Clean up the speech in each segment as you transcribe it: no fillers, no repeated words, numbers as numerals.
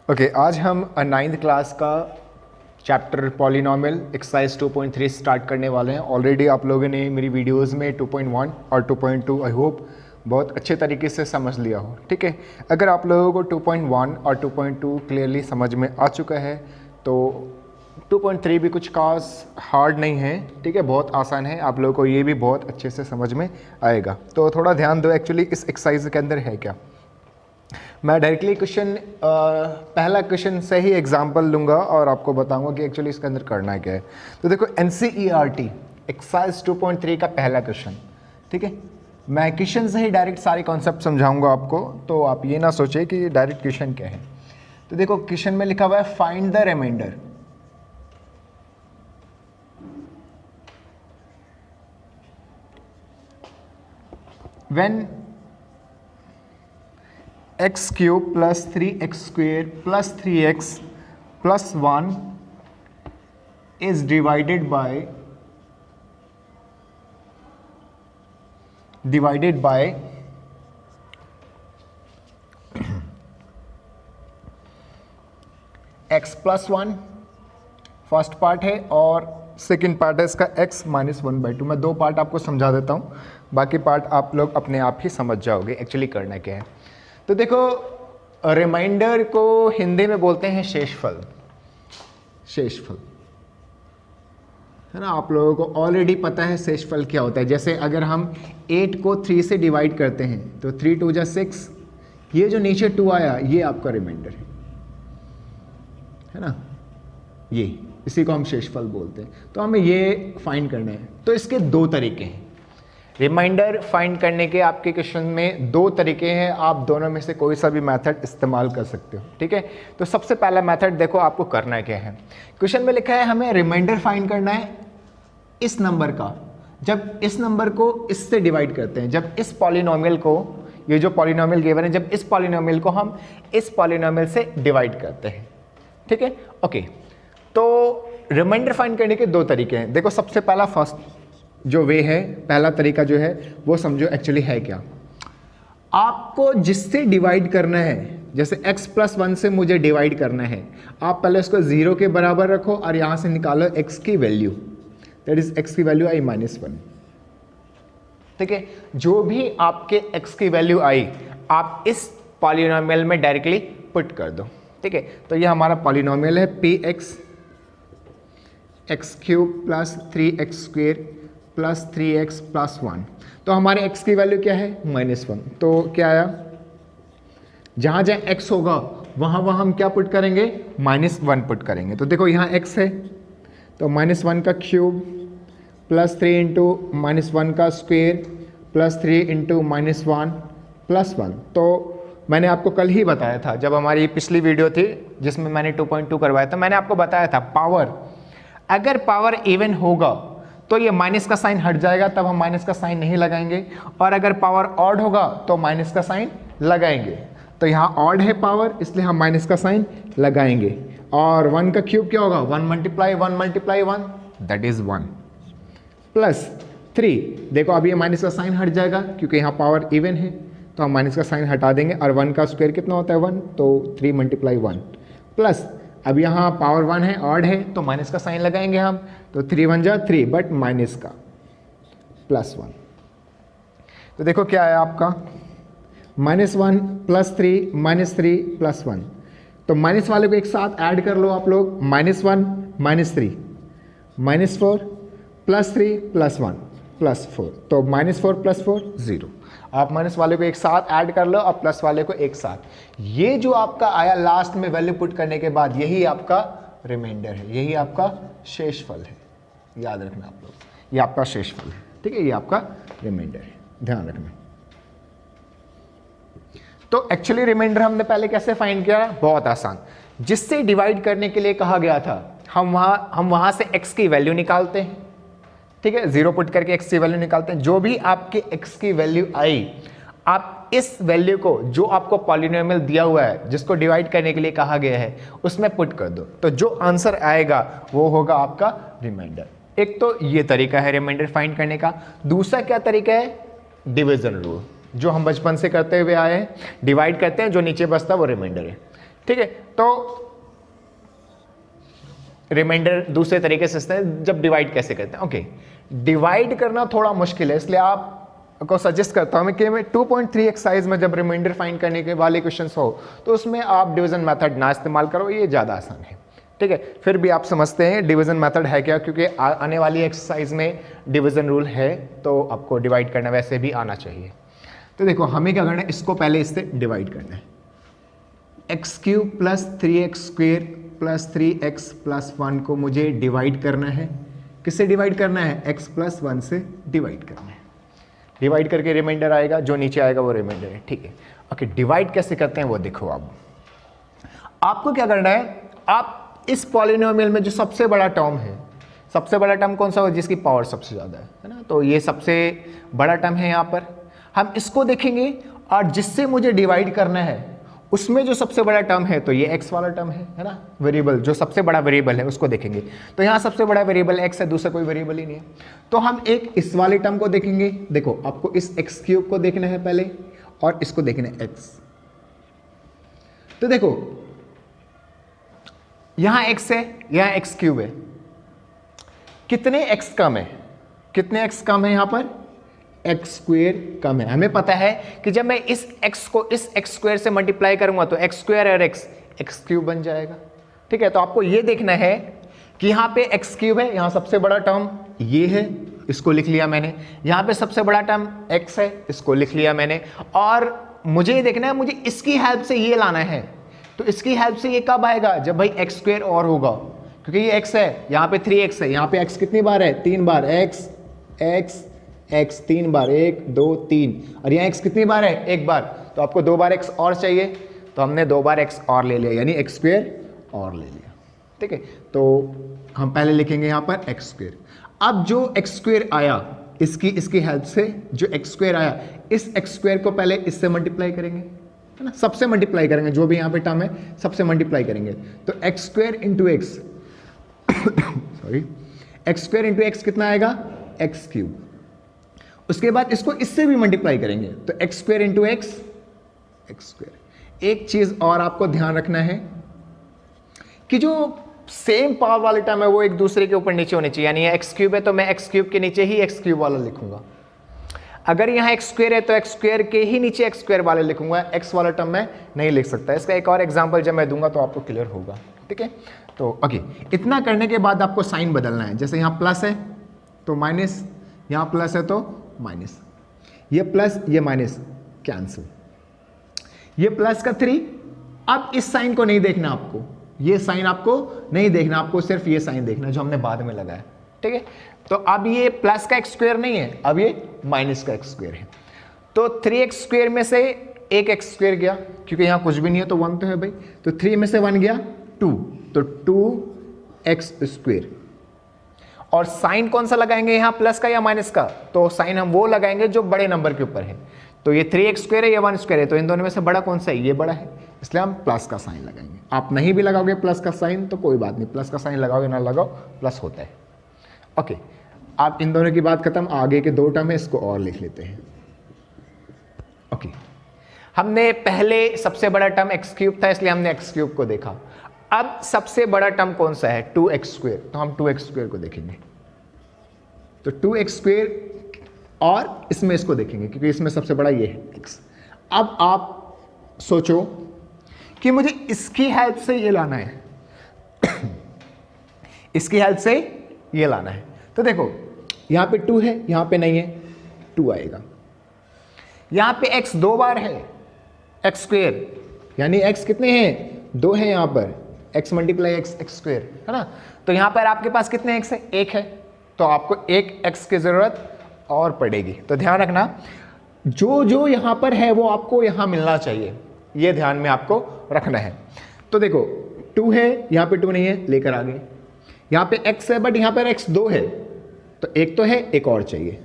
Okay, आज हम 9th class का चैप्टर पॉलिनॉमियल एक्सरसाइज 2.3 स्टार्ट करने वाले हैं। ऑलरेडी आप लोगों ने मेरी वीडियोस में 2.1 और 2.2 आई होप बहुत अच्छे तरीके से समझ लिया हो। ठीक है, अगर आप लोगों को 2.1 और 2.2 क्लियरली समझ में आ चुका है तो 2.3 भी कुछ खास हार्ड नहीं है। ठीक है, बहुत आसान है, आप लोगों को ये भी बहुत अच्छे से समझ में आएगा। तो थोड़ा ध्यान दो, एक्चुअली इस एक्सरसाइज के अंदर है क्या। मैं डायरेक्टली क्वेश्चन पहला क्वेश्चन से ही एग्जांपल लूँगा और आपको बताऊंगा कि एक्चुअली इसके अंदर करना क्या है। तो देखो NCERT एक्सरसाइज 2.3 का पहला क्वेश्चन। ठीक है, मैं क्वेश्चन से ही डायरेक्ट सारे कॉन्सेप्ट समझाऊंगा आपको, तो आप ये ना सोचे कि डायरेक्ट क्वेश्चन क्या है। तो देखो क्वेश्चन में लिखा हुआ है find the remainder. When x cube plus 3x square plus 3x plus 1 is divided by x plus 1 first part है और सेकेंड पार्ट है इसका x माइनस 1/2। मैं दो पार्ट आपको समझा देता हूँ, बाकी पार्ट आप लोग अपने आप ही समझ जाओगे एक्चुअली करना क्या है। तो देखो रिमाइंडर को हिंदी में बोलते हैं शेषफल। शेषफल है ना, आप लोगों को ऑलरेडी पता है शेषफल क्या होता है। जैसे अगर हम 8 को 3 से डिवाइड करते हैं तो 3 2 जा 6, ये जो नीचे 2 आया ये आपका रिमाइंडर है ना, ये इसी को हम शेषफल बोलते हैं। तो हमें ये फाइंड करना है। तो इसके दो तरीके हैं, रिमाइंडर फाइंड करने के आपके क्वेश्चन में दो तरीके हैं, आप दोनों में से कोई सा भी मेथड इस्तेमाल कर सकते हो। ठीक है, तो सबसे पहला मेथड देखो आपको करना क्या है। क्वेश्चन में लिखा है हमें रिमाइंडर फाइंड करना है इस नंबर का, जब इस नंबर को इससे डिवाइड करते हैं, जब इस पॉलिनोमियल को, ये जो पॉलिनोमियल गिवन है, जब इस पॉलिनोमियल को हम इस पॉलिनोमियल से डिवाइड करते हैं। ठीक है, ओके। तो रिमाइंडर फाइंड करने के दो तरीके हैं। देखो सबसे पहला फर्स्ट जो वे है, पहला तरीका जो है वो समझो एक्चुअली है क्या। आपको जिससे डिवाइड करना है, जैसे x प्लस 1 से मुझे डिवाइड करना है, आप पहले उसको 0 के बराबर रखो और यहां से निकालो x की वैल्यू, दैट इज x की वैल्यू आई -1। ठीक है, जो भी आपके x की वैल्यू आई आप इस पॉलिनोमियल में डायरेक्टली पुट कर दो। ठीक है, तो ये हमारा पॉलिनोमियल है px x cube plus 3x square plus 3x plus 1। तो हमारे x की वैल्यू क्या है -1। तो क्या आया, जहां जहां x होगा वहां वहां हम क्या पुट करेंगे, -1 पुट करेंगे। तो देखो यहाँ x है तो -1 का क्यूब प्लस 3 इंटू -1 का स्क्वेयर प्लस 3 इंटू -1 प्लस 1। तो मैंने आपको कल ही बताया था, जब हमारी पिछली वीडियो थी जिसमें मैंने 2.2 करवाया था, मैंने आपको बताया था पावर, अगर पावर इवन होगा तो ये माइनस का साइन हट जाएगा, तब हम माइनस का साइन नहीं लगाएंगे, और अगर पावर ऑड होगा तो माइनस का साइन लगाएंगे। तो यहाँ ऑड है पावर, इसलिए हम माइनस का साइन लगाएंगे। और 1 का क्यूब क्या होगा, 1 मल्टीप्लाई 1 दैट इज 1 प्लस 3। देखो अब ये माइनस का साइन हट जाएगा क्योंकि यहाँ पावर इवन है, तो हम माइनस का साइन हटा देंगे। और 1 का स्क्वायर कितना होता है 1, तो 3 मल्टीप्लाई 1 प्लस, अब यहाँ पावर 1 है, ऑड है, तो माइनस का साइन लगाएंगे हम, तो 3 1 जा 3 बट माइनस का प्लस 1। तो देखो क्या है आपका -1 प्लस 3 -3 प्लस 1। तो माइनस वाले को एक साथ ऐड कर लो आप लोग, -1 -3 -4 प्लस 3 प्लस 1 प्लस 4। तो -4 प्लस 4 0। आप माइनस वाले को एक साथ ऐड कर लो और प्लस वाले को एक साथ। ये जो आपका आया लास्ट में वैल्यू पुट करने के बाद, यही आपका रिमाइंडर है, यही आपका शेषफल है। याद रखना आप लोग, ये आपका शेषफल है। ठीक है, ये आपका रिमाइंडर है, ध्यान रखना। तो एक्चुअली रिमाइंडर हमने पहले कैसे फाइंड किया, बहुत आसान। जिससे डिवाइड करने के लिए कहा गया था, हम वहां से x की वैल्यू निकालते हैं। ठीक है, 0 पुट करके x की वैल्यू निकालते हैं। जो भी आपके x की वैल्यू आई, आप इस वैल्यू को जो आपको पॉलिनोमियल दिया हुआ है, जिसको डिवाइड करने के लिए कहा गया है, उसमें पुट कर दो। तो जो आंसर आएगा वो होगा आपका रिमाइंडर। एक तो ये तरीका है रिमाइंडर फाइंड करने का। दूसरा क्या तरीका है, डिवीजन रूल, जो हम बचपन से करते हुए आए हैं। डिवाइड करते हैं, जो नीचे बचता है वो रिमाइंडर है। ठीक है, तो रिमाइंडर दूसरे तरीके से इससे जब डिवाइड कैसे करते हैं। ओके, डिवाइड करना थोड़ा मुश्किल है, इसलिए आपको सजेस्ट करता हूं कि मैं 2.3 एक्सरसाइज में जब रिमाइंडर फाइंड करने के वाले क्वेश्चंस हो तो उसमें आप डिवीजन मेथड ना इस्तेमाल करो, ये ज़्यादा आसान है। ठीक है, फिर भी आप समझते हैं डिवीजन मेथड है क्या, क्योंकि आने वाली एक्सरसाइज में डिवीजन रूल है, तो आपको डिवाइड करना वैसे भी आना चाहिए। तो देखो हमें क्या करना है, इसको पहले इससे डिवाइड करना है। x³ plus 3x² plus 3x plus 1 को मुझे डिवाइड करना है। किससे डिवाइड करना है? x प्लस 1 से डिवाइड करना है। डिवाइड करके रिमाइंडर आएगा, जो नीचे आएगा वो रिमाइंडर है। ठीक है, ओके, डिवाइड कैसे करते हैं वो देखो। अब आपको क्या करना है, आप इस पॉलिनोमियल में जो सबसे बड़ा टर्म है, सबसे बड़ा टर्म कौन सा हो, जिसकी पावर सबसे ज़्यादा है ना, तो ये सबसे बड़ा टर्म है यहाँ पर। हम इसको देखेंगे और जिससे मुझे डिवाइड करना है उसमें जो सबसे बड़ा टर्म है तो ये x वाला टर्म है ना, वेरिएबल जो सबसे बड़ा वेरिएबल है उसको देखेंगे। तो यहाँ सबसे बड़ा वेरिएबल x है, दूसरा कोई वेरिएबल ही नहीं है। तो हम एक इस वाले टर्म को देखेंगे। देखो आपको इस x³ को देखना है पहले और इसको देखना है x। तो देखो यहाँ x है, यहाँ x³ है, कितने x कम है, कितने x कम है यहाँ पर? x² कम है। हमें पता है कि जब मैं इस x को इस x² से मल्टीप्लाई करूंगा तो x² और x³ बन जाएगा। ठीक है, तो आपको ये देखना है कि यहाँ पे x³ है, यहाँ सबसे बड़ा टर्म ये है, इसको लिख लिया मैंने। यहाँ पे सबसे बड़ा टर्म x है, इसको लिख लिया मैंने। और मुझे ये देखना है, मुझे इसकी हेल्प से ये लाना है। तो इसकी हेल्प से ये कब आएगा? जब भाई x² और होगा, क्योंकि ये x है, यहाँ पे 3x है, यहाँ पे x कितनी बार है? 3 बार। x 3 बार, 1 2 3, और यहाँ x कितनी बार है? 1 बार। तो आपको 2 बार x और चाहिए, तो हमने 2 बार x और ले लिया, यानी x² और ले लिया। ठीक है, तो हम पहले लिखेंगे यहाँ पर x²। अब जो x² आया, इसकी हेल्प से जो x² आया, इस x² को पहले इससे मल्टीप्लाई करेंगे, है ना, सबसे मल्टीप्लाई करेंगे, जो भी यहाँ पे टर्म है सबसे मल्टीप्लाई करेंगे। तो x² into x sorry, x² into x कितना आएगा? x³। उसके बाद इसको इससे भी मल्टीप्लाई करेंगे, तो x² इंटू एक्स x²। एक चीज और आपको ध्यान रखना है कि जो सेम पावर वाले टर्म है वो एक दूसरे के ऊपर नीचे होने चाहिए। यानी ये x³ है तो मैं x³ के नीचे ही x³ वाला लिखूंगा। अगर यहाँ x² है तो x² के ही नीचे x² वाले लिखूंगा, x वाला टर्म मैं नहीं लिख सकता। इसका एक और एग्जाम्पल जब मैं दूंगा तो आपको क्लियर होगा। ठीक है, तो ओके, इतना करने के बाद आपको साइन बदलना है। जैसे यहाँ प्लस है तो माइनस, यहाँ प्लस है तो माइनस, ये प्लस ये माइनस कैंसिल, ये प्लस का 3। अब इस साइन को नहीं देखना आपको, ये साइन आपको नहीं देखना, आपको सिर्फ ये साइन देखना जो हमने बाद में लगाया। ठीक है, तो अब ये प्लस का x² नहीं है, अब ये माइनस का x² है। तो 3x² में से एक x² गया, क्योंकि यहाँ कुछ भी नहीं है तो 1 तो है भाई, तो 3 में से 1 गया 2, तो 2x²। और साइन कौन सा लगाएंगे यहाँ, प्लस का या माइनस का? तो साइन हम वो लगाएंगे जो बड़े नंबर के ऊपर है। तो ये 3x² है, ये 1² है, तो इन दोनों में से बड़ा कौन सा है? ये बड़ा है, इसलिए हम प्लस का साइन लगाएंगे। आप नहीं भी लगाओगे प्लस का साइन तो कोई बात नहीं, प्लस का साइन लगाओगे ना लगाओ, प्लस होता है। ओके, आप इन दोनों की बात खत्म, आगे के 2 टर्म है, इसको और लिख लेते हैं। ओके, हमने पहले सबसे बड़ा टर्म x³ था, इसलिए हमने x³ को देखा। अब सबसे बड़ा टर्म कौन सा है? 2x², तो हम 2x² को देखेंगे। तो 2x² और इसमें इसको देखेंगे, क्योंकि इसमें सबसे बड़ा ये है x। अब आप सोचो कि मुझे इसकी हेल्प से ये लाना है इसकी हेल्प से ये लाना है। तो देखो यहां पे 2 है, यहां पे नहीं है, 2 आएगा। यहां पे x 2 बार है, x², यानी x कितने हैं? 2 है यहाँ पर, x मल्टीप्लाई x² है ना। तो यहाँ पर आपके पास कितने x है? 1 है, तो आपको एक x की जरूरत और पड़ेगी। तो ध्यान रखना, जो जो यहाँ पर है वो आपको यहाँ मिलना चाहिए, ये ध्यान में आपको रखना है। तो देखो 2 है, यहाँ पे 2 नहीं है, लेकर आ गए। यहाँ पे x है बट यहाँ पर x 2 है, तो एक तो है, एक और चाहिए,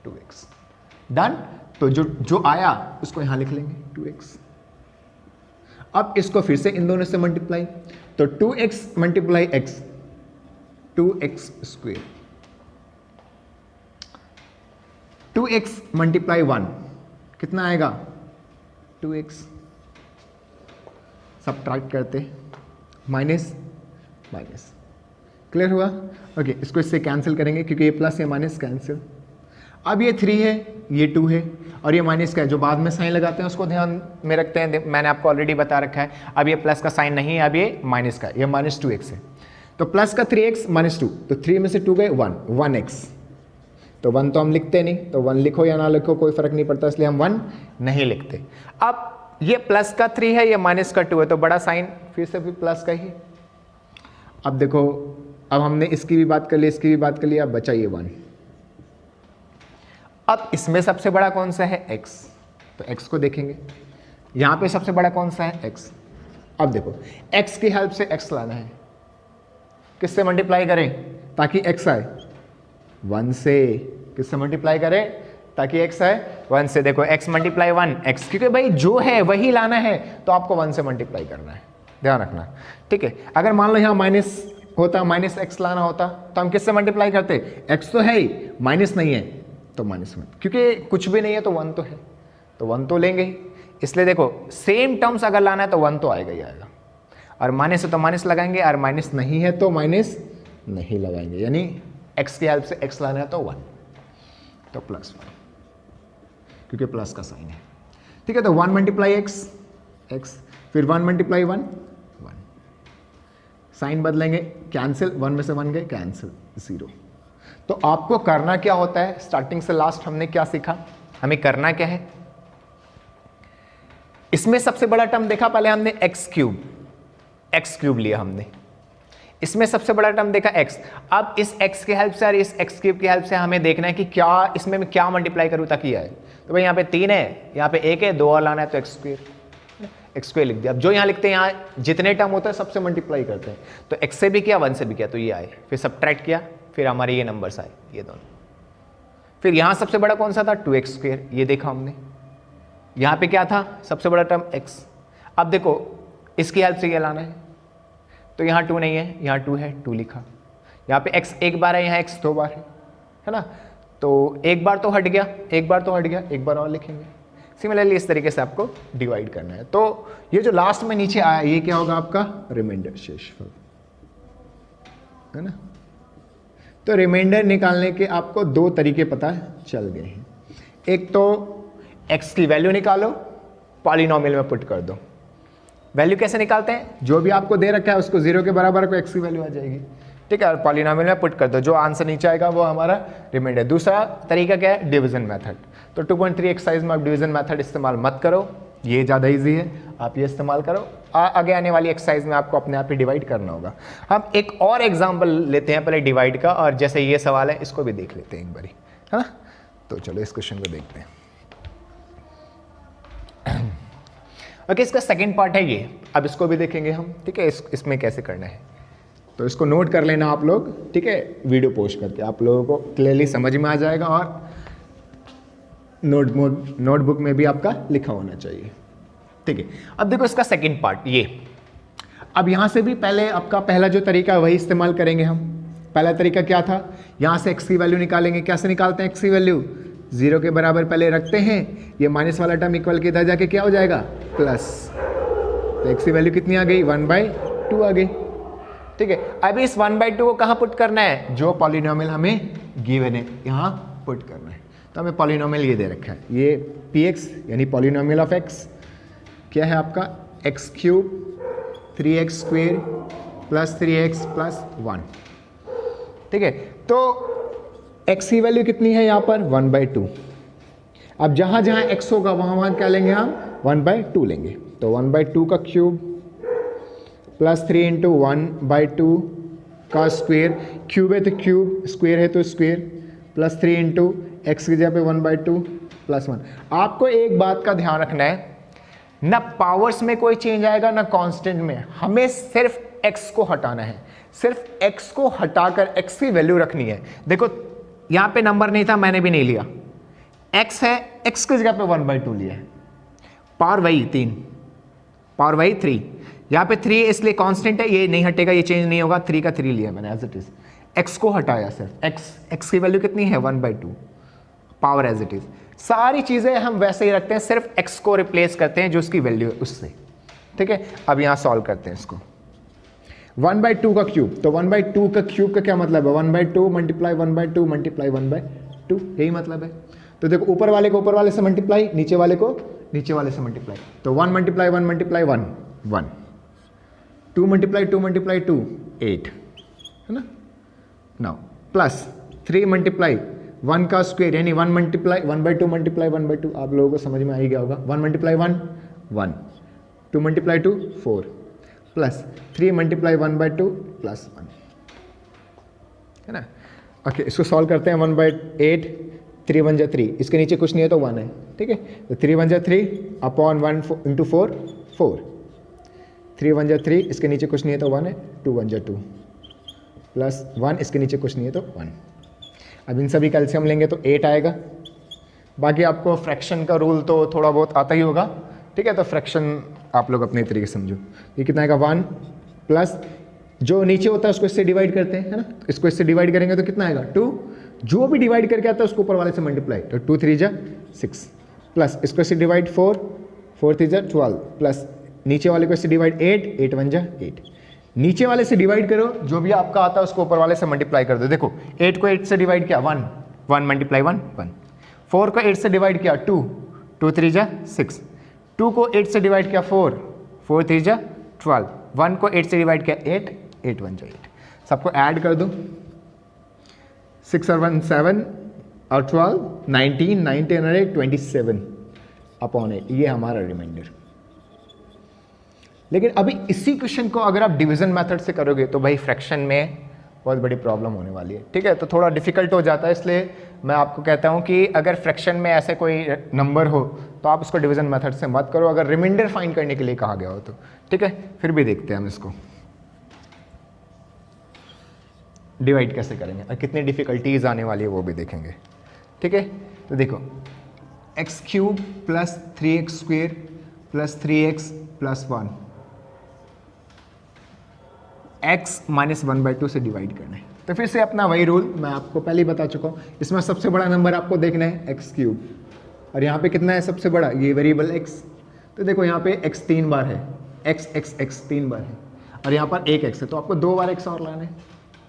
2x। डन। तो जो आया उसको यहाँ लिख लेंगे 2x। अब इसको फिर से इन दोनों से मल्टीप्लाई, तो 2x multiply x, 2x²। 2x multiply 1 कितना आएगा? 2x। सब्ट्रैक्ट करते, माइनस माइनस, क्लियर हुआ? ओके, इसको इससे कैंसिल करेंगे क्योंकि ये प्लस ये माइनस कैंसिल। अब ये 3 है, ये 2 है और ये माइनस का है, जो बाद में साइन लगाते हैं उसको ध्यान में रखते हैं, मैंने आपको ऑलरेडी बता रखा है। अब ये प्लस का साइन नहीं है, अब ये माइनस का, ये माइनस 2x है। तो प्लस का 3x माइनस 2, तो 3 में से 2 गए 1x, तो 1 तो हम लिखते नहीं, तो 1 लिखो या ना लिखो कोई फर्क नहीं पड़ता, इसलिए हम 1 नहीं लिखते। अब ये प्लस का 3 है, ये माइनस का 2 है, तो बड़ा साइन फिर से भी प्लस का ही। अब देखो, अब हमने इसकी भी बात कर ली, इसकी भी बात कर ली, अब बचा ये 1। अब इसमें सबसे बड़ा कौन सा है? x, तो x को देखेंगे। यहां पे सबसे बड़ा कौन सा है? x। अब देखो, x की हेल्प से x लाना है, किससे मल्टीप्लाई करें ताकि x आए? 1 से। किससे मल्टीप्लाई करें ताकि x आए? 1 से। देखो x मल्टीप्लाई 1 x, क्योंकि भाई जो है वही लाना है तो आपको 1 से मल्टीप्लाई करना है, ध्यान रखना, ठीक है। अगर मान लो यहाँ माइनस होता, माइनस x लाना होता, तो हम किससे मल्टीप्लाई करते? x तो है ही, माइनस नहीं है तो माइनस 1, क्योंकि कुछ भी नहीं है तो 1 तो है, तो 1 तो लेंगे ही। इसलिए देखो, सेम टर्म्स अगर लाना है तो 1 तो आएगा ही आएगा, और माइनस है तो माइनस लगाएंगे, और माइनस नहीं है तो माइनस नहीं लगाएंगे, यानी x की हेल्प से x लाना है तो 1, तो +1, क्योंकि प्लस का साइन है, ठीक है। तो 1 मल्टीप्लाई x, फिर 1 मल्टीप्लाई 1, साइन बदलेंगे, कैंसिल, 1 में से 1 गए, कैंसिल, 0। तो आपको करना क्या होता है? स्टार्टिंग से लास्ट हमने क्या सीखा, हमें करना क्या है? इसमें सबसे बड़ा टर्म देखा पहले हमने x क्यूब लिया हमने, इसमें सबसे बड़ा टर्म देखा x। अब इस x की हेल्प से और इस x क्यूब की हेल्प से हमें देखना है कि क्या इसमें मैं क्या मल्टीप्लाई करूं ताकि आए। तो भाई यहाँ पे 3 है, यहाँ पे 1 है, 2 और लाना है, तो x स्क्वायर लिख दिया। अब जो यहाँ लिखते हैं, यहाँ जितने टर्म होते हैं सबसे मल्टीप्लाई करते हैं, तो x से भी किया 1 से भी किया, तो ये आए, फिर सब्ट्रैक्ट किया, फिर हमारे ये नंबर्स आए, ये दोनों। फिर यहाँ सबसे बड़ा कौन सा था? 2x स्क्वायर, ये देखा हमने। यहाँ पे क्या था? सबसे बड़ा टर्म x। अब देखो, इसकी हेल्प से ये लाना है, तो यहाँ 2 नहीं है, यहाँ 2 है, 2 लिखा। यहाँ पे x एक बार है, यहाँ x 2 बार है ना, तो एक बार तो हट गया, एक बार तो हट गया, एक बार और लिखेंगे। सिमिलरली इस तरीके से आपको डिवाइड करना है। तो ये जो लास्ट में नीचे आया, ये क्या होगा? आपका रिमाइंडर, शेषफल, है ना। तो रिमाइंडर निकालने के आपको 2 तरीके पता चल गए हैं। एक तो x की वैल्यू निकालो, पॉलिनोमियल में पुट कर दो। वैल्यू कैसे निकालते हैं? जो भी आपको दे रखा है उसको 0 के बराबर को x की वैल्यू आ जाएगी, ठीक है, और पॉलिनोमियल में पुट कर दो, जो आंसर नीचे आएगा वो हमारा रिमाइंडर। दूसरा तरीका क्या है? Division method. तो 2.3 एक्सरसाइज में आप डिवीजन मेथड इस्तेमाल मत करो, ये ज़्यादा इजी है, आप ये इस्तेमाल करो। आगे आने वाली एक्सरसाइज में आपको अपने आप ही डिवाइड करना होगा। हम एक और एग्जाम्पल लेते हैं पहले डिवाइड का, और जैसे ये सवाल है इसको भी देख लेते हैं एक बारी, है ना। तो चलो इस क्वेश्चन को देखते हैं। ओके, इसका सेकंड पार्ट है ये, अब इसको भी देखेंगे हम, ठीक है। इसमें कैसे करना है तो इसको नोट कर लेना आप लोग, ठीक है, वीडियो पोस्ट करके आप लोगों को क्लियरली समझ में आ जाएगा, और नोटबुक में भी आपका लिखा होना चाहिए, ठीक है। अब देखो इसका सेकंड पार्ट ये, अब यहाँ से भी पहले आपका पहला जो तरीका है वही इस्तेमाल करेंगे हम। पहला तरीका क्या था? यहाँ से x की वैल्यू निकालेंगे। कैसे निकालते हैं x की वैल्यू? 0 के बराबर पहले रखते हैं, ये माइनस वाला टर्म इक्वल के इधर जाके क्या हो जाएगा? प्लस। तो x की वैल्यू कितनी आ गई? 1/2 आ गई, ठीक है। अब इस 1/2 को कहाँ पुट करना है? जो पॉलिनोमियल हमें गिवन है यहाँ पुट करना है। तो हमें पॉलिनोमियल ये दे रखा है, ये px यानी पॉलिनोमियल ऑफ x क्या है आपका? x³ 3x² + 3x + 1, ठीक है। तो x की वैल्यू कितनी है यहाँ पर? 1/2। अब जहाँ जहाँ x होगा वहाँ वहाँ क्या लेंगे हम? 1/2 लेंगे। तो 1/2 का क्यूब + 3 × 1/2 का स्क्वायर, क्यूब है तो क्यूब, स्क्वायर है तो स्क्वायर, + 3 × x की जगह पे 1/2 + 1। आपको एक बात का ध्यान रखना है, ना पावर्स में कोई चेंज आएगा ना कांस्टेंट में, हमें सिर्फ x को हटाना है, सिर्फ x को हटाकर x की वैल्यू रखनी है। देखो यहाँ पे नंबर नहीं था, मैंने भी नहीं लिया, x है, x की जगह पे 1/2 लिया है, पावर वही 3, पावर वही 3, यहाँ पे 3 इसलिए कांस्टेंट है, ये नहीं हटेगा, ये चेंज नहीं होगा, 3 का 3 लिया मैंने एज इट इज, x को हटाया सिर्फ, x की वैल्यू कितनी है? 1/2, पावर एज इट इज। सारी चीजें हम वैसे ही रखते हैं, सिर्फ x को रिप्लेस करते हैं जो उसकी वैल्यू है उससे, ठीक है, अब यहाँ सॉल्व करते हैं इसको। 1/2 का क्यूब, तो 1/2 का क्यूब का क्या मतलब है? 1/2 मल्टीप्लाई 1/2 मल्टीप्लाई 1/2, यही मतलब है। तो देखो ऊपर वाले को ऊपर वाले से मल्टीप्लाई, नीचे वाले को नीचे वाले से मल्टीप्लाई, तो 1 मल्टीप्लाई 1 मल्टीप्लाई 1 1, 2 मल्टीप्लाई 2 मल्टीप्लाई 2 8, है ना। नाउ प्लस 3 मल्टीप्लाई 1 का स्क्वायर यानी 1 मल्टीप्लाई 1/2 मल्टीप्लाई 1/2, आप लोगों को समझ में आ ही गया होगा। 1 multiply 1 1, 2 multiply 2 4, plus 3 multiply 1/2 plus 1, है ना। ओके, इसको सॉल्व करते हैं। 1/8, 3 1 जा 3, इसके नीचे कुछ नहीं है तो 1 है, ठीक है। तो 3 1 जा 3 अपॉन 1 इंटू 4 4, 3 1 जा 3, इसके नीचे कुछ नहीं है तो 1 है, 2 1 जा 2 प्लस 1, इसके नीचे कुछ नहीं है तो 1। अब इन सभी का एलसीएम लेंगे तो 8 आएगा। बाकी आपको फ्रैक्शन का रूल तो थोड़ा बहुत आता ही होगा, ठीक है। तो फ्रैक्शन आप लोग अपने तरीके से समझो। ये कितना आएगा? 1 प्लस जो नीचे होता है उसको इससे डिवाइड करते हैं, है ना। तो इसको इससे डिवाइड करेंगे तो कितना आएगा? 2, जो भी डिवाइड करके आता है उसको ऊपर वाले से मल्टीप्लाई, तो 2 3 जा 6, प्लस इसको इससे डिवाइड 4 4 3 जा 12, प्लस नीचे वाले को इससे डिवाइड 8 8 1 जा 8, नीचे वाले से डिवाइड करो, जो भी आपका आता है उसको ऊपर वाले से मल्टीप्लाई कर दो। देखो 8 को 8 से डिवाइड किया 1 1 मल्टीप्लाई 1 1, 4 को 8 से डिवाइड किया 2 2 3 जा 6, 2 को 8 से डिवाइड किया 4 4 3 जा 12, 1 को 8 से डिवाइड किया 8 8 1 जा 8। सबको ऐड कर दो, 6 और 1 7 और 12 19 19 और 8 27 अपॉन 8, ये हमारा रिमाइंडर। लेकिन अभी इसी क्वेश्चन को अगर आप डिवीजन मेथड से करोगे तो भाई फ्रैक्शन में बहुत बड़ी प्रॉब्लम होने वाली है, ठीक है। तो थोड़ा डिफिकल्ट हो जाता है, इसलिए मैं आपको कहता हूं कि अगर फ्रैक्शन में ऐसे कोई नंबर हो तो आप उसको डिवीजन मेथड से मत करो, अगर रिमाइंडर फाइंड करने के लिए कहा गया हो तो, ठीक है। फिर भी देखते हैं हम इसको डिवाइड कैसे करेंगे और कितनी डिफिकल्टीज आने वाली है वो भी देखेंगे, ठीक है। तो देखो x³ plus 3x² plus 3x plus 1 x minus 1/2 से डिवाइड करना है। तो फिर से अपना वही रूल मैं आपको पहले ही बता चुका हूँ। इसमें सबसे बड़ा नंबर आपको देखना है x³ और यहाँ पे कितना है सबसे बड़ा? ये वेरिएबल x। तो देखो यहाँ पे x 3 बार है, x 3 बार है और यहाँ पर एक x है, तो आपको 2 बार x और लाना है,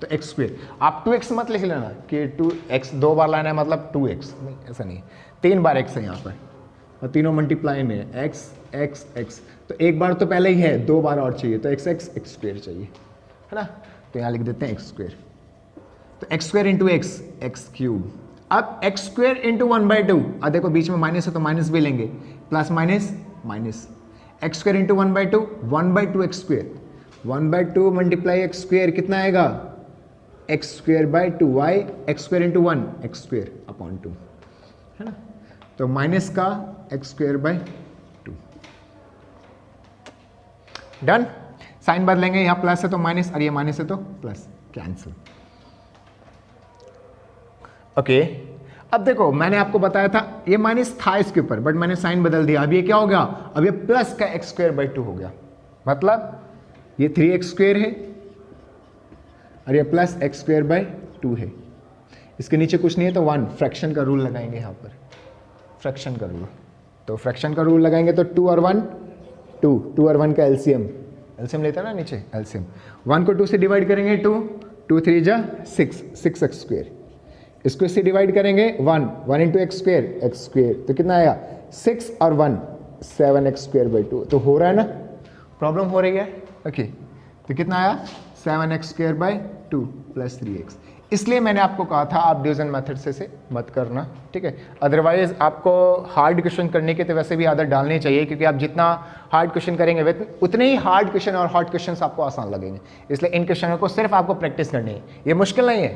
तो x²। आप 2x मत लिख लेना कि 2x 2 बार लाना है मतलब 2x, नहीं ऐसा नहीं, 3 बार x है यहाँ पर और तीनों मल्टीप्लाई में है, x। तो एक बार तो पहले ही है, 2 बार और चाहिए, तो x² चाहिए, है ना। तो यहाँ लिख देते हैं x², तो x² इंटू x³ अब x² इंटू 1/2, अब देखो बीच में माइनस है तो माइनस भी लेंगे, plus minus minus, x² into 1/2 1/2 x², 1/2 multiply x² कितना आएगा? x²/2 y, x² into 1 x² upon 2, है ना। तो माइनस का x²/2, डन। साइन बदलेंगे, यहाँ प्लस है तो माइनस और ये माइनस है तो प्लस, कैंसिल। ओके, अब देखो मैंने आपको बताया था ये माइनस था इसके ऊपर, बट मैंने साइन बदल दिया, अब ये क्या हो गया? अब ये प्लस का x²/2 हो गया, मतलब ये 3x² है और ये प्लस x²/2 है, इसके नीचे कुछ नहीं है तो 1, फ्रैक्शन का रूल लगाएंगे यहाँ पर, फ्रैक्शन का रूल। तो फ्रैक्शन का रूल लगाएंगे तो 2 और 1 2 और 1 का एलसीएम लेता है ना नीचे, एलसीएम 1 को 2 से डिवाइड करेंगे 2 2 3 जा 6x², इसको इससे डिवाइड करेंगे 1 इंटू x², तो कितना आया? 6 और 1 7x²/2, तो हो रहा है ना, प्रॉब्लम हो रही है। ओके, तो कितना आया? 7x²/2 plus 3x। इसलिए मैंने आपको कहा था आप डिवीजन मेथड से मत करना, ठीक है। अदरवाइज आपको हार्ड क्वेश्चन करने के तो वैसे भी आदत डालनी चाहिए, क्योंकि आप जितना हार्ड क्वेश्चन करेंगे उतने ही हार्ड क्वेश्चन और हॉट क्वेश्चन आपको आसान लगेंगे। इसलिए इन क्वेश्चनों को सिर्फ आपको प्रैक्टिस करनी है, ये मुश्किल नहीं है,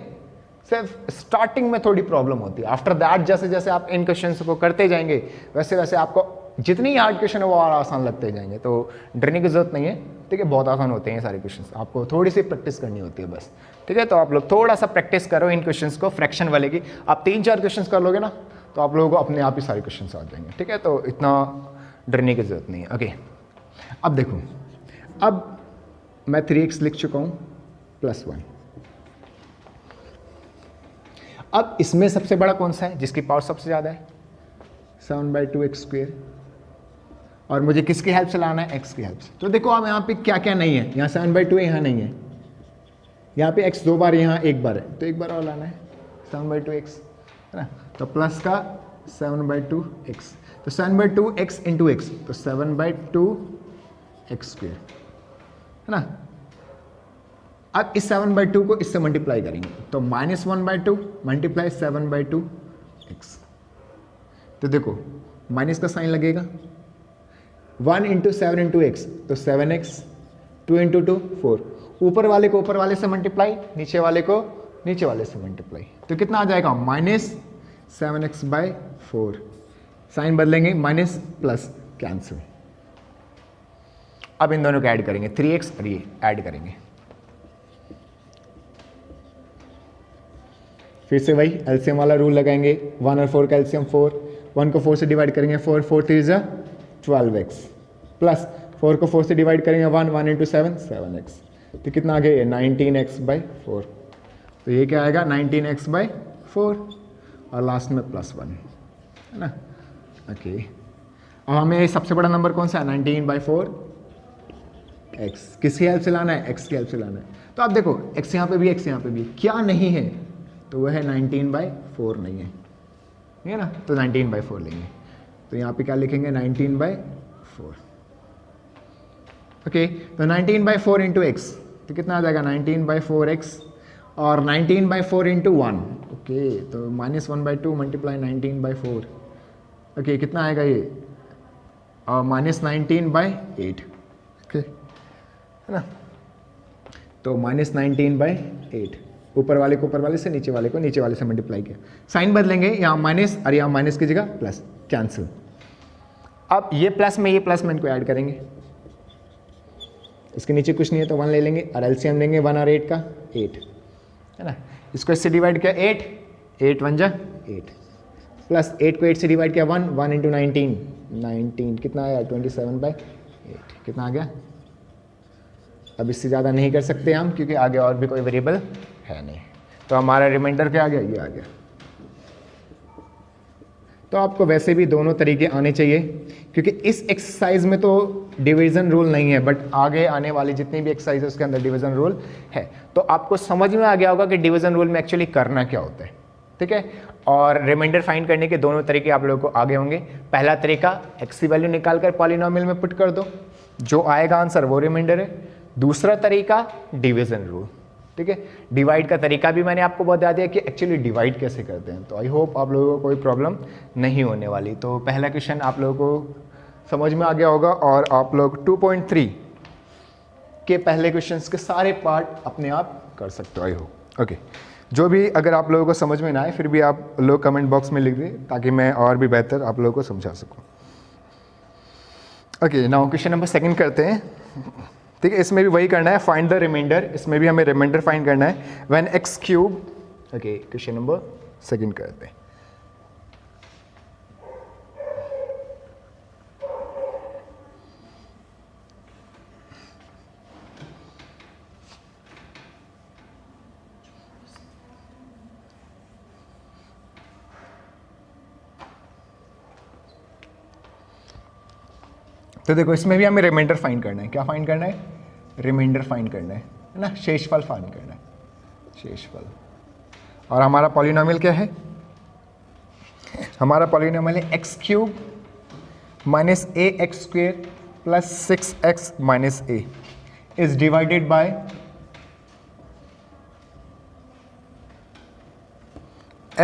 सिर्फ स्टार्टिंग में थोड़ी प्रॉब्लम होती है। आफ्टर दैट जैसे जैसे आप इन क्वेश्चन को करते जाएंगे वैसे वैसे आपको जितनी हार्ड क्वेश्चन है वो और आसान लगते जाएंगे, तो डरने की जरूरत नहीं है, ठीक है। बहुत आसान होते हैं सारे क्वेश्चंस, आपको थोड़ी सी प्रैक्टिस करनी होती है बस, ठीक है। तो आप लोग थोड़ा सा प्रैक्टिस करो इन क्वेश्चंस को, फ्रैक्शन वाले की। आप 3-4 क्वेश्चंस कर लोगे ना तो आप लोगों को अपने आप ही सारे क्वेश्चंस आ जाएंगे, ठीक है। तो इतना डरने की जरूरत नहीं है। ओके, अब देखो, अब मैं 3x लिख चुका हूँ प्लस 1। अब इसमें सबसे बड़ा कौन सा है जिसकी पावर सबसे ज़्यादा है? 7/2 x²। और मुझे किसकी हेल्प से लाना है, x की हेल्प से। तो देखो आप यहाँ पे क्या क्या नहीं है, यहाँ 7/2 है, यहाँ नहीं है, यहाँ पे x 2 बार, यहाँ 1 बार है, तो 1 बार और लाना है 7/2x, है ना। तो प्लस का 7/2x, तो 7/2x इंटू x, तो 7/2x², है ना। अब इस 7/2 को इससे मल्टीप्लाई करेंगे, तो -1/2 मल्टीप्लाई 7/2x। तो देखो माइनस का साइन लगेगा, 1 इंटू 7 इंटू एक्स, तो 7x, 2 इंटू 2 4, ऊपर वाले को ऊपर वाले से मल्टीप्लाई, नीचे वाले को नीचे वाले से मल्टीप्लाई, तो कितना आ जाएगा -7x/4। साइन बदलेंगे, माइनस प्लस कैंसिल। अब इन दोनों को ऐड करेंगे, 3x और ये ऐड करेंगे, फिर से वही एलसीएम वाला रूल लगाएंगे, 1 और 4 का एलसीएम 4, 1 को 4 से डिवाइड करेंगे 4, 4 3 जा 12x, प्लस 4 को 4 से डिवाइड करेंगे 1, 1 इंटू 7 7x, तो कितना आ गया ये 19x/4। तो ये क्या आएगा 19x/4 और लास्ट में +1, है ना। ओके, अब हमें सबसे बड़ा नंबर कौन सा है, 19/4x, किसकी हेल्प से लाना है, x की हेल्प से लाना है। तो आप देखो x यहाँ पे भी, x यहाँ पे भी, क्या नहीं है, तो वह है 19/4 नहीं है ना, तो 19/4 लेंगे, तो यहाँ पे क्या लिखेंगे 19/4। ओके, तो 19/4 इंटू एक्स, तो कितना आ जाएगा 19/4x, और 19/4 इंटू 1, ओके, तो -1/2 मल्टीप्लाई 19/4, ओके, कितना आएगा ये -19/8, ओके, है ना। तो -19/8, ऊपर वाले को ऊपर वाले से, नीचे वाले को नीचे वाले से मल्टीप्लाई किया, साइन बदलेंगे, यहाँ माइनस और यहाँ माइनस की जगह प्लस, कैंसिल। अब ये प्लस में ये प्लस में इनको ऐड करेंगे, इसके नीचे कुछ नहीं है तो 1 ले लेंगे, और एलसीएम लेंगे 1 और 8 का 8, है ना। इसको इससे डिवाइड किया 8, 8 1 जा 8, प्लस 8 को 8 से डिवाइड किया 1, 1 इंटू 19, 19 कितना आया 27/8, कितना आ गया। अब इससे ज़्यादा नहीं कर सकते हम, क्योंकि आगे और भी कोई वेरिएबल है नहीं, तो हमारा रिमाइंडर क्या आ गया, ये आ गया। तो आपको वैसे भी दोनों तरीके आने चाहिए, क्योंकि इस एक्सरसाइज में तो डिवीजन रूल नहीं है, बट आगे आने वाली जितनी भी एक्सरसाइज है उसके अंदर डिवीजन रूल है, तो आपको समझ में आ गया होगा कि डिवीजन रूल में एक्चुअली करना क्या होता है, ठीक है। और रिमाइंडर फाइंड करने के दोनों तरीके आप लोगों को आगे होंगे। पहला तरीका एक्स की वैल्यू निकाल कर पॉलिनोमियल में पुट कर दो, जो आएगा आंसर वो रिमाइंडर है। दूसरा तरीका डिवीजन रूल, ठीक है। डिवाइड का तरीका भी मैंने आपको बता दिया कि एक्चुअली डिवाइड कैसे करते हैं, तो आई होप आप लोगों को कोई प्रॉब्लम नहीं होने वाली। तो पहला क्वेश्चन आप लोगों को समझ में आ गया होगा, और आप लोग 2.3 के पहले क्वेश्चंस के सारे पार्ट अपने आप कर सकते हो, आई होप। ओके, जो भी अगर आप लोगों को समझ में ना आए फिर भी आप लोग कमेंट बॉक्स में लिख दें, ताकि मैं और भी बेहतर आप लोगों को समझा सकूँ। ओके, नाउ क्वेश्चन नंबर 2 करते हैं, ठीक है। इसमें भी वही करना है, फाइंड द रिमाइंडर, इसमें भी हमें रिमाइंडर फाइंड करना है when x3। Okay, question number 2 करते हैं। तो देखो इसमें भी हमें रिमाइंडर फाइंड करना है। क्या फाइंड करना है? रिमाइंडर फाइंड करना है ना, शेषफल फाइंड करना है, शेषफल। और हमारा पॉलिनोमियल क्या है? हमारा पॉलिनोमियल है x³ minus ax² plus 6x minus a is divided by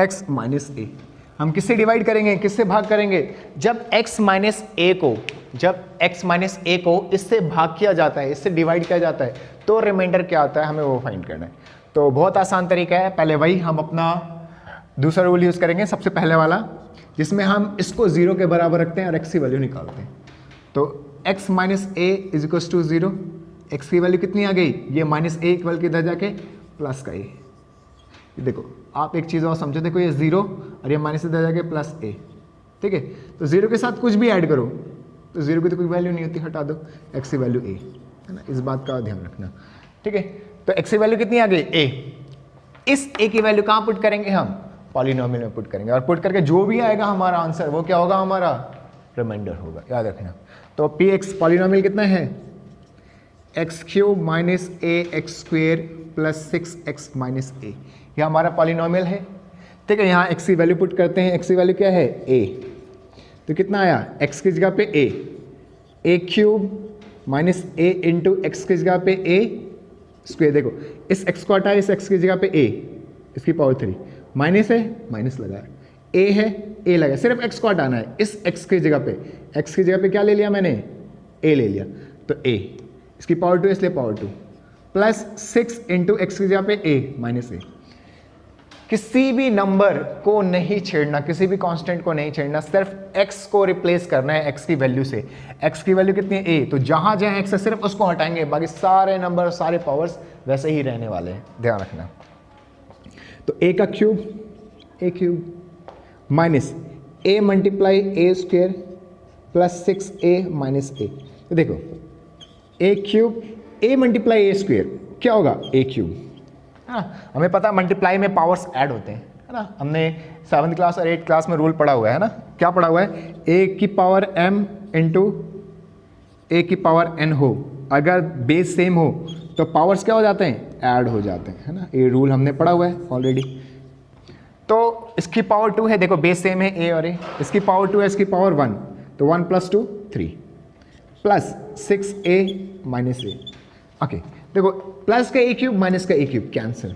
x minus a। हम किससे डिवाइड करेंगे, किससे भाग करेंगे? जब x माइनस a को इससे भाग किया जाता है, इससे डिवाइड किया जाता है, तो रिमाइंडर क्या आता है हमें वो फाइंड करना है। तो बहुत आसान तरीका है। पहले वही हम अपना दूसरा रूल यूज़ करेंगे, सबसे पहले वाला, जिसमें हम इसको 0 के बराबर रखते हैं और x की वैल्यू निकालते हैं। तो x minus a is equal to 0, x की वैल्यू कितनी आ गई? ये माइनस a इक्वल के इधर जाके प्लस का a। देखो आप एक चीज़ और समझो, देखो ये 0 और ये माइनस इधर जाके प्लस a, ठीक है। तो 0 के साथ कुछ भी ऐड करो तो 0 की तो कोई वैल्यू नहीं होती, हटा दो, x की वैल्यू a, है ना, इस बात का ध्यान रखना, ठीक है। तो x की वैल्यू कितनी आ गई? a। इस a की वैल्यू कहाँ पुट करेंगे हम? पॉलिनोमियल में पुट करेंगे, और पुट करके जो भी आएगा हमारा आंसर वो क्या होगा? हमारा रिमाइंडर होगा, याद रखना। तो पी एक्स पॉलिनॉमियल कितना है, x cube minus a x square plus 6x minus a, ये हमारा पॉलिनॉमियल है। ठीक है, यहाँ x की वैल्यू पुट करते हैं, x की वैल्यू क्या है a, तो कितना आया x की जगह पे a cube minus a into x की जगह पे a स्क्वेयर। देखो इस x को हटाए, इस x की जगह पे a, इसकी पावर 3, माइनस है माइनस लगा, a है a लगा, सिर्फ x को हटाना है। इस x की जगह पे, x की जगह पे क्या ले लिया मैंने, a ले लिया, तो a, इसकी पावर 2 इसलिए पावर 2 प्लस 6 इंटू एक्स की जगह पे a माइनस a। किसी भी नंबर को नहीं छेड़ना, किसी भी कांस्टेंट को नहीं छेड़ना, सिर्फ x को रिप्लेस करना है x की वैल्यू से। x की वैल्यू कितनी है a, तो जहां जहां x है सिर्फ उसको हटाएंगे, बाकी सारे नंबर सारे पावर्स वैसे ही रहने वाले हैं, ध्यान रखना। तो a का cube minus a multiply a square plus 6a minus a। तो देखो a cube a multiply a square क्या होगा, a क्यूब, हाँ हमें पता है मल्टीप्लाई में पावर्स ऐड होते हैं, है ना, हमने 7th क्लास और 8th क्लास में रूल पढ़ा हुआ है ना, क्या पढ़ा हुआ है, a की पावर m इंटू a की पावर n हो, अगर बेस सेम हो तो पावर्स क्या हो जाते हैं, ऐड हो जाते हैं, है ना, ये रूल हमने पढ़ा हुआ है ऑलरेडी। तो इसकी पावर 2 है, देखो बेस सेम है a और a, इसकी पावर 2 है, इसकी पावर 1, तो 1 plus 2 3 plus 6a minus a। Okay देखो प्लस का a क्यूब माइनस का a क्यूब कैंसिल,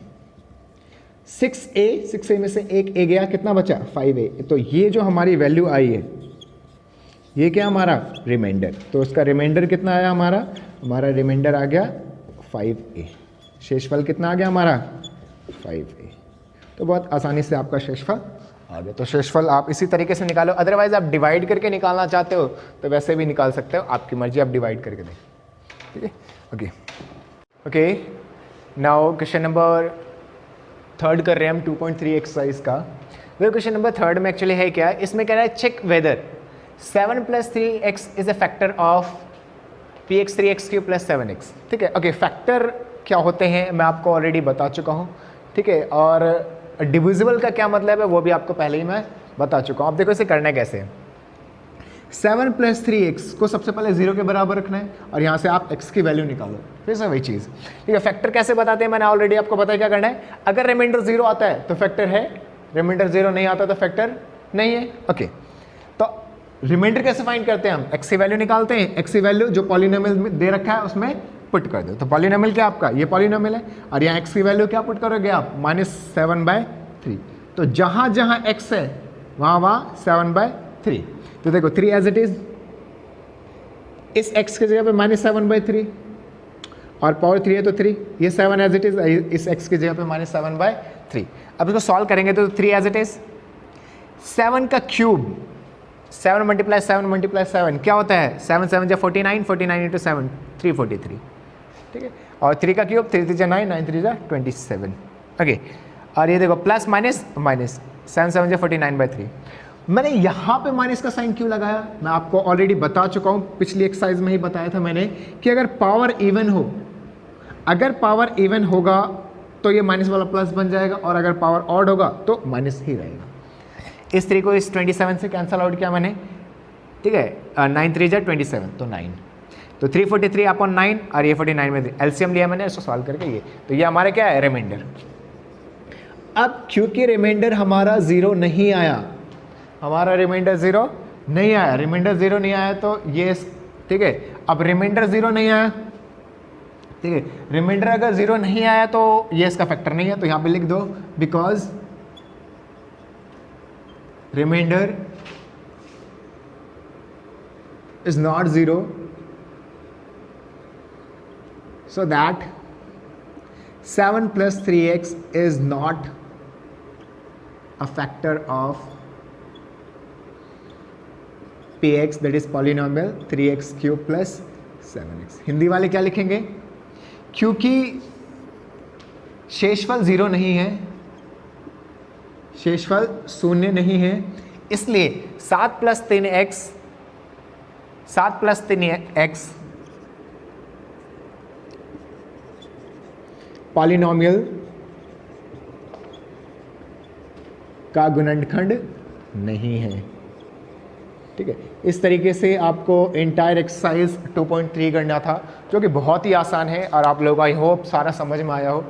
6a में से एक a गया, कितना बचा 5a। तो ये जो हमारी वैल्यू आई है ये क्या हमारा रिमाइंडर, तो उसका रिमाइंडर कितना आया हमारा रिमाइंडर आ गया 5a। शेषफल कितना आ गया हमारा 5a। तो बहुत आसानी से आपका शेषफल आ गया। तो शेषफल आप इसी तरीके से निकालो, अदरवाइज आप डिवाइड करके निकालना चाहते हो तो वैसे भी निकाल सकते हो, आपकी मर्जी, आप डिवाइड करके दें। ठीक है, ओके नाउ क्वेश्चन नंबर 3 कर रहे हैं हम 2.3 एक्सरसाइज का। वो क्वेश्चन नंबर 3 में एक्चुअली है क्या, इसमें कह रहा है check whether 7 + 3x is a factor of px 3x cube plus 7x। ठीक है, ओके फैक्टर क्या होते हैं मैं आपको ऑलरेडी बता चुका हूँ। ठीक है, और डिविजिबल का क्या मतलब है वो भी आपको पहले ही मैं बता चुका हूँ। अब देखो इसे करना कैसे, 7 + 3x को सबसे पहले 0 के बराबर रखना है और यहाँ से आप x की वैल्यू निकालो, फिर से वही चीज़। ठीक है, फैक्टर कैसे बताते हैं मैंने ऑलरेडी आपको बताया क्या करना है। अगर रिमाइंडर 0 आता है तो फैक्टर है, रिमाइंडर 0 नहीं आता तो फैक्टर नहीं है। ओके, तो रिमाइंडर कैसे फाइंड करते हैं हम, x की वैल्यू निकालते हैं, x की वैल्यू जो पॉलिनोमियल में दे रखा है उसमें पुट कर दो। तो पॉलिनोमियल क्या आपका, ये पॉलिनोमियल है और यहाँ x की वैल्यू क्या पुट करोगे आप, -7/3। तो जहाँ जहाँ x है वहाँ 7/3। तो देखो 3 एज इट इज, इस x की जगह पे -7/3 और पावर 3 है तो 3, ये 7 एज इट इज, इस x की जगह पे -7/3। अब इसको सॉल्व करेंगे तो 3 एज इट इज, 7 का क्यूब 7 × 7 × 7 क्या होता है, 7 7 जा 49, 49 × 7 343। ठीक है, और 3 का क्यूब 3 3 जा 9, 9 3 जा 27। ओके, और ये देखो प्लस माइनस माइनस, 7 7 जा 49/3। मैंने यहाँ पे माइनस का साइन क्यों लगाया, मैं आपको ऑलरेडी बता चुका हूँ, पिछली एक्सरसाइज में ही बताया था मैंने कि अगर पावर इवन हो, अगर पावर इवन होगा तो ये माइनस वाला प्लस बन जाएगा और अगर पावर ऑड होगा तो माइनस ही रहेगा। इस 3 को इस 27 से कैंसिल आउट किया मैंने। ठीक है, 9 3 जा 27 तो 9, तो 343/9 और ये 49 में एलसीएम लिया मैंने, इसको सॉल्व करके ये, तो ये हमारे क्या है रिमाइंडर। अब क्योंकि रिमाइंडर हमारा 0 नहीं आया, हमारा रिमाइंडर 0 नहीं आया, रिमाइंडर 0 नहीं आया तो ये, ठीक है, अब रिमाइंडर 0 नहीं आया, ठीक है, रिमाइंडर अगर 0 नहीं आया तो ये इसका फैक्टर नहीं है, तो यहाँ पे लिख दो because remainder is not 0 so that 7 + 3x is not a factor of px, that is polynomial 3x³ plus 7x। Hindi वाले क्या लिखेंगे, क्योंकि शेषफल 0 नहीं है, शेषफल 0 नहीं है, इसलिए 7 + 3x पॉलिनोमियल का गुणनखंड नहीं है। ठीक है। इस तरीके से आपको इंटायर एक्सरसाइज 2.3 करना था, जो कि बहुत ही आसान है और आप लोग आई होप सारा समझ में आया हो।